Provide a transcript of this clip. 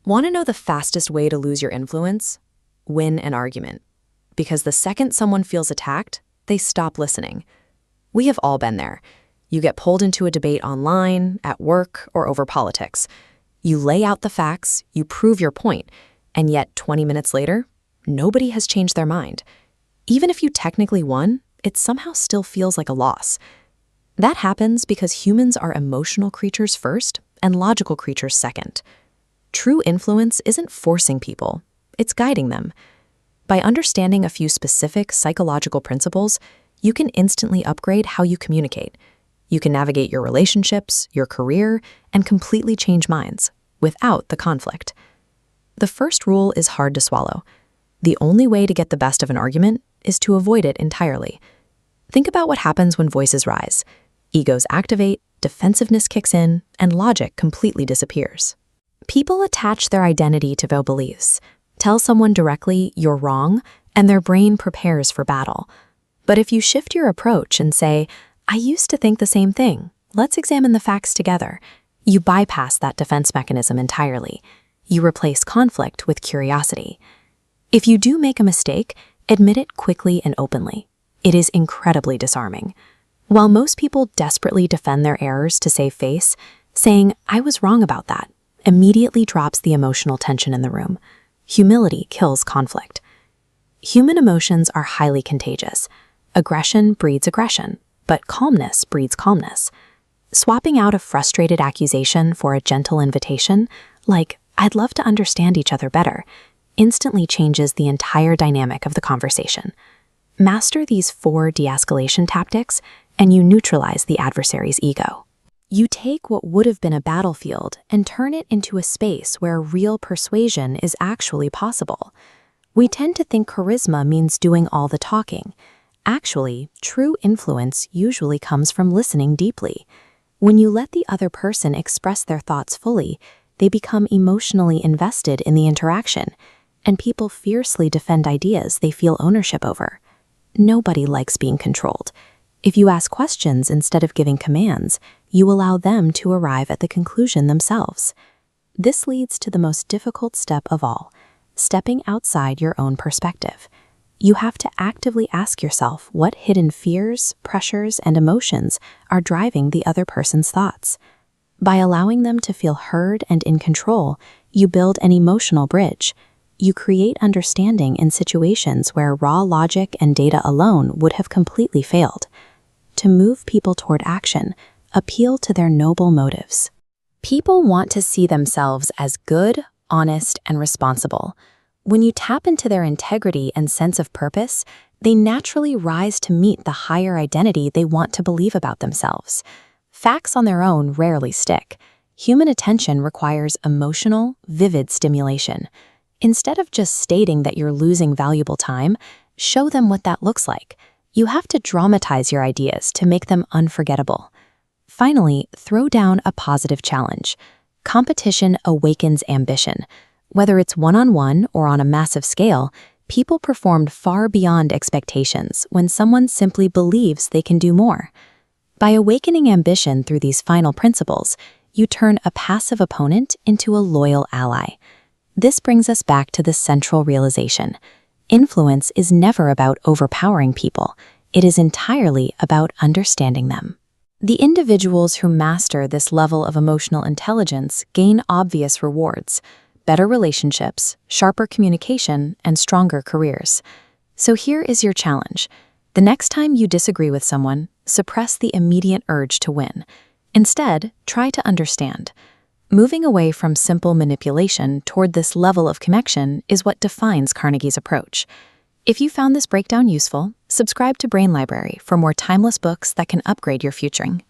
Want to know the fastest way to lose your influence? Win an argument. Because the second someone feels attacked, they stop listening. We have all been there. You get pulled into a debate online, at work, or over politics. You lay out the facts, you prove your point, and yet 20 minutes later, nobody has changed their mind. Even if you technically won, it somehow still feels like a loss. That happens because humans are emotional creatures first and logical creatures second. True influence isn't forcing people, it's guiding them. By understanding a few specific psychological principles, you can instantly upgrade how you communicate. You can navigate your relationships, your career, and completely change minds without the conflict. The first rule is hard to swallow. The only way to get the best of an argument is to avoid it entirely. Think about what happens when voices rise. Egos activate, defensiveness kicks in, and logic completely disappears. People attach their identity to their beliefs. Tell someone directly you're wrong, and their brain prepares for battle. But if you shift your approach and say, I used to think the same thing, let's examine the facts together, you bypass that defense mechanism entirely. You replace conflict with curiosity. If you do make a mistake, admit it quickly and openly. It is incredibly disarming. While most people desperately defend their errors to save face, saying, I was wrong about that, immediately drops the emotional tension in the room. Humility kills conflict. Human emotions are highly contagious. Aggression breeds aggression, but calmness breeds calmness. Swapping out a frustrated accusation for a gentle invitation, like, I'd love to understand each other better, instantly changes the entire dynamic of the conversation. Master these 4 de-escalation tactics, and you neutralize the adversary's ego. You take what would have been a battlefield and turn it into a space where real persuasion is actually possible. We tend to think charisma means doing all the talking. Actually, true influence usually comes from listening deeply. When you let the other person express their thoughts fully, they become emotionally invested in the interaction, and people fiercely defend ideas they feel ownership over. Nobody likes being controlled. If you ask questions instead of giving commands, you allow them to arrive at the conclusion themselves. This leads to the most difficult step of all, stepping outside your own perspective. You have to actively ask yourself what hidden fears, pressures, and emotions are driving the other person's thoughts. By allowing them to feel heard and in control, you build an emotional bridge. You create understanding in situations where raw logic and data alone would have completely failed. To move people toward action, appeal to their noble motives. People want to see themselves as good, honest, and responsible. When you tap into their integrity and sense of purpose, they naturally rise to meet the higher identity they want to believe about themselves. Facts on their own rarely stick. Human attention requires emotional, vivid stimulation. Instead of just stating that you're losing valuable time, show them what that looks like. You have to dramatize your ideas to make them unforgettable. Finally, throw down a positive challenge. Competition awakens ambition. Whether it's one-on-one or on a massive scale, people perform far beyond expectations when someone simply believes they can do more. By awakening ambition through these final principles, you turn a passive opponent into a loyal ally. This brings us back to the central realization. Influence is never about overpowering people. It is entirely about understanding them. The individuals who master this level of emotional intelligence gain obvious rewards: better relationships, sharper communication, and stronger careers. So here is your challenge. The next time you disagree with someone, suppress the immediate urge to win. Instead, try to understand. Moving away from simple manipulation toward this level of connection is what defines Carnegie's approach. If you found this breakdown useful, subscribe to Brain Library for more timeless books that can upgrade your futuring.